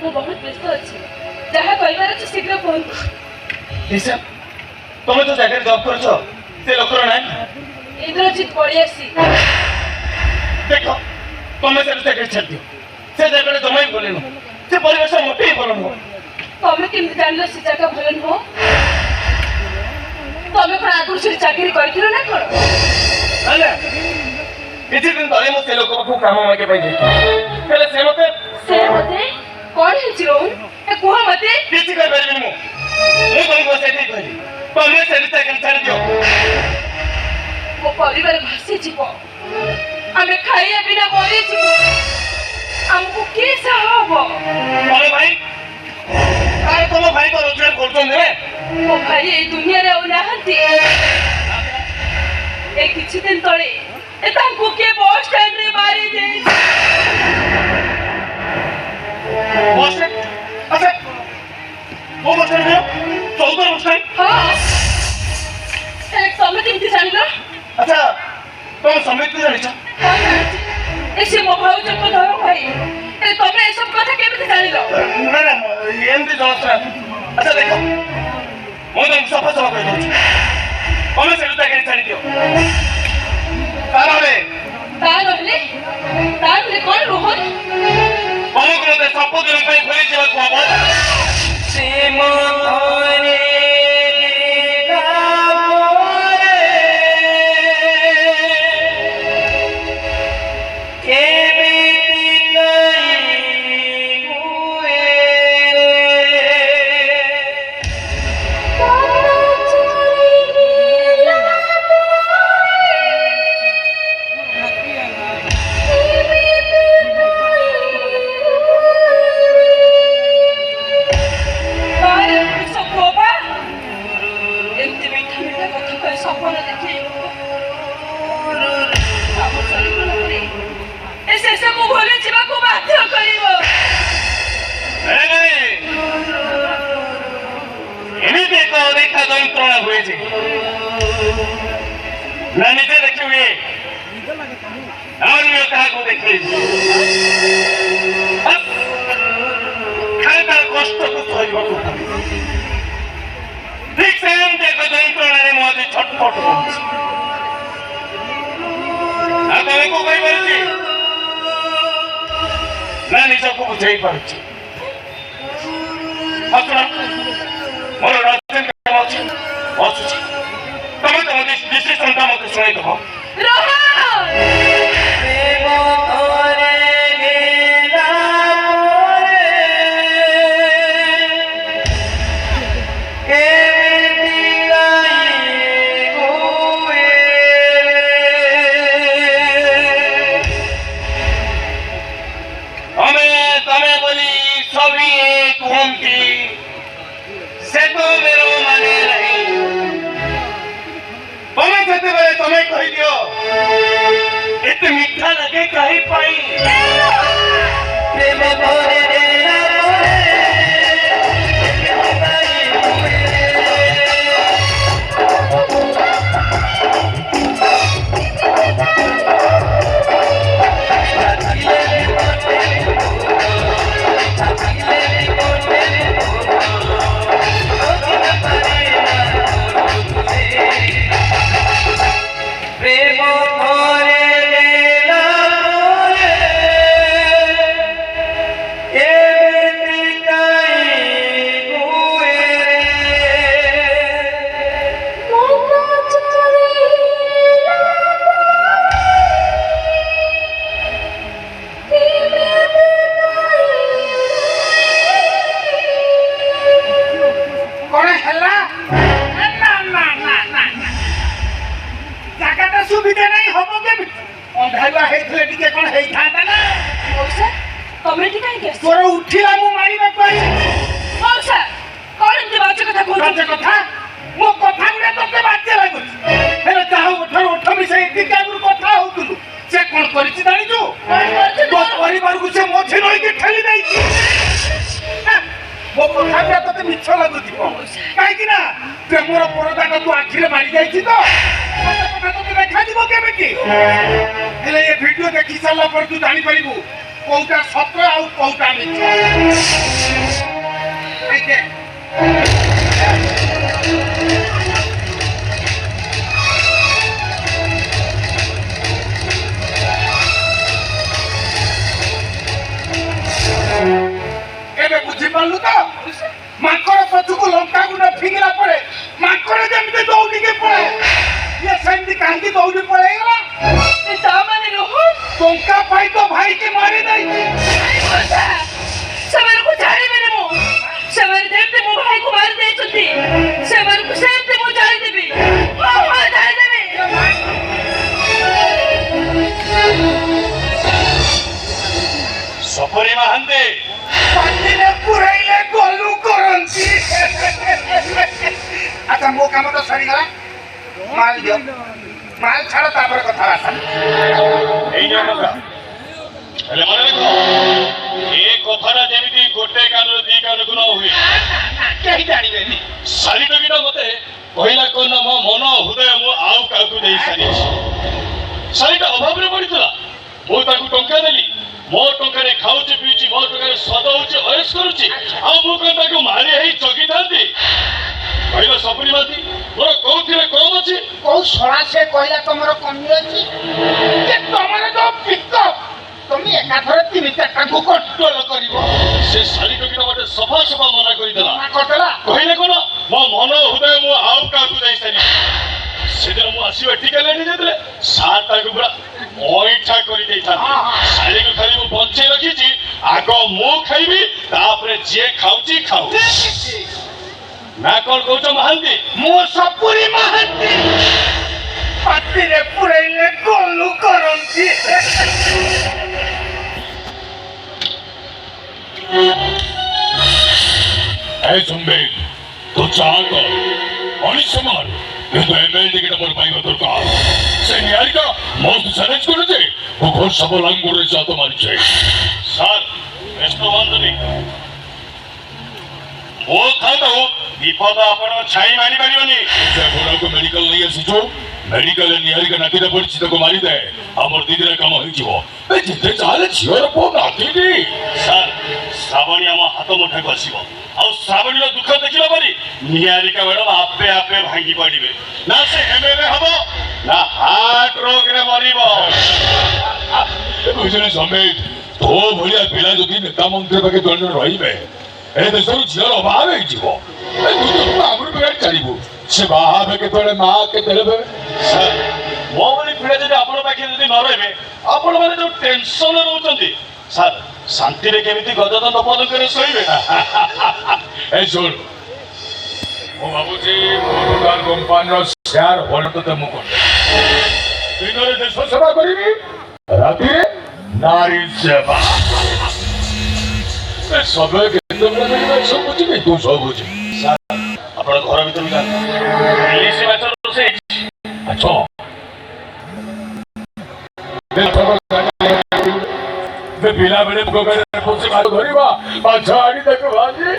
ମୁଁ ବହୁତ ବ୍ୟସ୍ତ ଅଛି। ଯାହା କହିବାର ଅଛି ଶୀଘ୍ର କୁହନ୍ତୁ। ତମେ ଯୋଉ ଜାଗାରେ ଜବ୍ କରୁଛ ସେ ଲୋକର ନାଁ ଇନ୍ଦ୍ରଜିତ ବଳିଆସି। ଦେଖ ତମେ ସେ ଚାକିରି ଛାଡ଼ିଦିଅ। ସେ ଜାଗାରେ ଜମା ବି ଭଲ ନୁହଁ। ସେ ପରିବେଶ ମୋଟେ ହିଁ ଭଲ ନୁହଁ। ତମେ କେମିତି ଜାଣିଲ ସେ ଜାଗା ଭଲ ନୁହଁ? ତମେ କଣ ଆଗରୁ ସେଠି ଚାକିରି କରିଥିଲ ନା କଣ? ନା କିଛି ଦିନ ତଳେ ମୁଁ ସେ ଲୋକ ପାଖକୁ କାମ ମାଗିବା ପାଇଁ ଯାଇଥିଲି। ହେଲେ ସେ ମତେ କଣ ହେଇଛି ରୋହନ? କୁହ ମତେ। କିଛି କହିପାରିବିନି ମୁଁ ତମକୁ ସେଠି କହିଲି ତମେ ସେଠି ଚାକିରି ଛାଡ଼ିଦିଅ। ମୋ ପରିବାର ଭାସିଯିବ। ଆମେ ଖାଇବା ବିନା ମରିଯିବୁ। ଆମକୁ କିଏ ସାହା ହବ? ତମ ଭାଇ ତମ ଭାଇ ତ ରୋଜଗାର କରୁଛନ୍ତି ନା? ମୋ ଭାଇ ଏଇ ଦୁନିଆରେ ଆଉ ନାହାନ୍ତି। ଏ କିଛି ଦିନ ତଳେ ତାଙ୍କୁ କିଏ ବସ୍ ଷ୍ଟାଣ୍ଡରେ ମାରି ଦେଇଛି। ଆଚ୍ଛା କୋଉ bus stand? Choudwar bus stand? ହଁ। ତମେ କେମିତି ଜାଣିଲ? ଆଚ୍ଛା ତମେ ସମେତ ଜାଣିଛ? ସେ ମୋ ଭାଉଜଙ୍କ ଧର ଭାଇ। ତମେ ଏସବୁ କଥା କେମିତି ଜାଣିଲ? ନା ଏମିତି ଜଣାଶୁଣା। ଆଚ୍ଛା ଦେଖ ମୁଁ ତମକୁ ସଫା କହିଦଉଛି ତମେ ସେଠୁ ଚାକିରି ଛାଡ଼ିଦିଅ। ତା ନହେଲେ କଣ ରୋହନ? ତମକୁ ମତେ ସବୁଦିନ ପାଇଁ ଭୁଲି ଯିବାକୁ ହବ। ଯନ୍ତ୍ରଣା ହୁଏছে ନା ନିଜେ ଦେଖି ହୁଏ ଅନ୍ୟ କାହାକୁ ଦେଖି ଖାଇବା କଷ୍ଟକୁ ସହିବାକୁ ଠିକ ସେମିତି ଏକ ଯନ୍ତ୍ରଣାରେ ମୁଁ ଆଜି ଛଟପଟ କରୁଛି। ଆଉ ତମକୁ କହିପାରୁଛି ନା ନିଜକୁ ବୁଝେଇ ପାରୁଛି? ମୋର ତମେ ତମ ଡିସିସନଟା ମତେ ଶୁଣେଇଦବ। ତମେ ବୋଲି ସବି କୁହନ୍ତି ସେ ତ मेरो ମାନେ ନାହିଁ। ତମେ ଯେତେବେଳେ ତମେ କହିଦିଅ ଏତେ ମିଠା ଲାଗେ କାହିଁ ପାଇଁ? ପ୍ରେମ ତୋର ଉଠିଲା ମୁଁ ମାରିବାକୁ ଆଇଛି। କଥା ମୋ କଥା ଗୁଡା ତତେ ବାଜ୍ୟ ଲାଗୁଛି। ହେଲେ ଯାହା ଓଠ ମିଶାଇ ଟିକେ ଆଗରୁ କଥା ହଉଥିଲୁ ସେ କଣ କରିଛି ଜାଣିଛୁ? ତୋ ପରିବାରକୁ ସେ ମଝି ରହିକି ଠେଲି ଦେଇଛି। ମୋ କଥା ଗୁଡା ତତେ ମିଛ ଲାଗୁଥିବ କାହିଁକି ନା ପ୍ରେମର ପରଦାଟା ତୁ ଆଖିରେ ମାରି ଯାଇଛି ତ ତତେ ଦେଖାଯିବ କେମିତି? ହେଲେ ଏ ଭିଡିଓ ଦେଖି ସାରିଲା ପରେ ତୁ ଜାଣିପାରିବୁ কোনটা সত্য আর কোনটা মিথ্যা এই যে ଏବେ ବୁଝିପାରିଲୁ ତ ମାଙ୍କଡ ପଛକୁ ଲଙ୍କା ଗୁଣ୍ଡ ଫିଙ୍ଗିଲା ପରେ ମାଙ୍କଡ ଯେମିତି ଦୌଡ଼ିକି ପଳାଏ ଇଏ ସେମିତି କାହିଁକି ଦୌଡ଼ି ପଳେଇଗଲା ତା ମାନେ ରୋହନ ଟଙ୍କା ପାଇ ତ ଭାଇକି ମାରି ଦେଇଛି ସେମାନଙ୍କୁ ଜାଣିବିନି ମୁଁ ସେମାନେ ଯେମିତି ମୋ ଭାଇକୁ ମାରି ଦେଇଛନ୍ତି ସେମାନଙ୍କୁ ସେମିତି ମୁଁ ଜାଣିଦେବି ଜାଣିଦେବି ସପରି ମହାନ୍ତି ପାଟିରେ ପୁରେଇଲେ ଗଲୁ କରନ୍ତି ଆଚ୍ଛା ମୋ କାମ ତ ସରିଗଲା ମାଲ ଦିଅ ମାଲ ଛାଡ଼ ତାପରେ କଥାବାର୍ତ୍ତା ଏଇ ଯୋଉ କଥା ହେଲେ ମନେ ରଖ ଏ କଥାଟା ଯେମିତି ଗୋଟେ କାନରୁ ଦି କାନକୁ ନ ହୁଏ କେହି ଜାଣିବେନି ଶାଲି ଟୋକିଟା ମତେ କହିଲା କଣ ମୋ ମନ ହୃଦୟ ମୁଁ ଆଉ କାହାକୁ ଦେଇ ସାରିଛି ଶାଲିଟା ଅଭାବରେ ପଡିଥିଲା ମୁଁ ତାକୁ ଟଙ୍କା ଦେଲି ମୋ ଟଙ୍କାରେ ଖାଉଛି ପିଉଛି ମୋ ଟଙ୍କାରେ ସଦଉଛି ଅୟସ କରୁଛି ଆଉ ମୁଁ କଣ ତାକୁ ମାରି ହେଇ ଚକିଥାନ୍ତି କହିଲ ସପରି ମାତି ମୋର କୋଉଥିରେ କମ ଅଛି କୋଉ ଶଳା ସେ କହିଲା ତମର କମି ଅଛି ଯେ ତମର ଯୋଉ ପିକଅପ୍ তুমি একাথরে 3-4টাକୁ କଣ୍ଟ୍ରୋଲ କରିବ ସେ ଶାଲି ଟୋକିଟା ମତେ ସଫା ସଫା ମନା କରିଦେଲା ମନା କରିଦେଲା କହିଲେ କଣ ମୋ ମନ ହୃଦୟ ମୁଁ ଆଉ କାହାକୁ ଦେଇ ସାରିଛି ସେଦିନ ମୁଁ ଆସିବା ଟିକା ଲେଟ୍ ହେଇଯାଇଥିଲେ ସାର୍ ତାକୁ ପୁରା ଅଇଁଠା କରିଦେଇଥାନ୍ତି ଶାଳିକୁ ଖାଲି ମୁଁ ବଞ୍ଚେଇ ରଖିଛି ଆଗ ମୁଁ ଖାଇବି ତାପରେ ଯିଏ ଖାଉଛି ଖାଉ ନା କଣ କହୁଛ ମହାନ୍ତି ମୁଁ ସପୁରି ମହାନ୍ତି ପାଟିରେ ପୁରେଇଲେ ଗଲୁ କରନ୍ତି ଏ ସୁମ୍ବେ ତୁ ଚାକ ଅଣିଷ ମାର କିନ୍ତୁ ଏମଏଲ ଟିକେଟ ମୋର ପାଇବା ଦରକାର ସେ ନିହାରିକା most ଚ୍ୟାଲେଞ୍ଜ କରୁଛେ ଓ ଘୋର ସବୁ ଲାଙ୍ଗୁଡରେ ଜାତ ମାରିଛେ ସାର୍ ବ୍ୟସ୍ତ ହୁଅନ୍ତୁନି ମୋ ଥାଉ ବିପଦ ଆପଣ ଛାଇ ମାରିପାରିବନି ସେ ଘୋଡ଼ାକୁ ମେଡିକାଲ ନେଇ ଆସିଛୁ ମେଡିକାଲରେ ନିହାରିକା ନାତିରେ ପଡ଼ିଛି ତାକୁ ମାରିଦେ ଆମର ଦିଦିରେ କାମ ହେଇଯିବ ଯେତେ ଚାହେଲେ ଝିଅର ପୁଅ ନାତିଟି ସାର୍ ଶ୍ରାବଣୀ ଆମ ହାତ ମୁଠାକୁ ଆସିବ ଆଉ ଶ୍ରାବଣୀର ଦୁଃଖ ଦେଖିଲା ପରେ ନିହାରିକା ମ୍ୟାଡମ ଆପେ ଆପେ ଭାଙ୍ଗି ପଡିବେ ନା ସେ ଏମଏଲଏ ହବ ନା ହାର୍ଟ ରୋଗରେ ମରିବ ବୁଝିଲେ ସମିତ ତୋ ଭଳିଆ ପିଲା ଯଦି ନେତା ମନ୍ତ୍ରୀ ପାଖେ ଜଣେ ଜଣେ ରହିବେ ଏ ଦେଶରୁ ଝିଅର ଅଭାବ ହେଇଯିବ ଆମର ବିରାଟ ଚାଲିବୁ ସେ ବାହା ହେବେ କେତେବେଳେ ମା କେତେବେଳେ ମୋ ଭଳି ପିଲା ଯଦି ଆପଣ ପାଖରେ ଯଦି ନ ରହିବେ ଆପଣମାନେ ଯୋଉ ଟେନସନ ରହୁଛନ୍ତି ସାର୍ ଶାନ୍ତିରେ କେମିତି ଗଜଦଣ୍ଡ ପଦକରେ ଶୋଇବେ ଏ ଶୁଣ ମୁଁ ଭାବୁଛି ମୋର କମ୍ପାନୀର ସେୟାର ହୋଲ୍ଡର ତତେ ମୁଁ କରିବି ଦିନରେ ଦେଶ ସେବା କରିବି ରାତିରେ ନାରୀ ସେବା ସବେ କେତେ ସବୁ ବୁଝିବି ତୁ ସବୁ ବୁଝିବି ଆପଣ ଘର ଭିତରକୁ ଯାଆନ୍ତୁ ଇଲିଶି ମାଛ ରୋଷେଇ ଆଚ୍ଛା ପିଲା ବେଳେ ପୋଖରୀରେ ପଶି ମାଛ ଧରିବା ମାଛ ଆଣି ତାକୁ ଭାଜି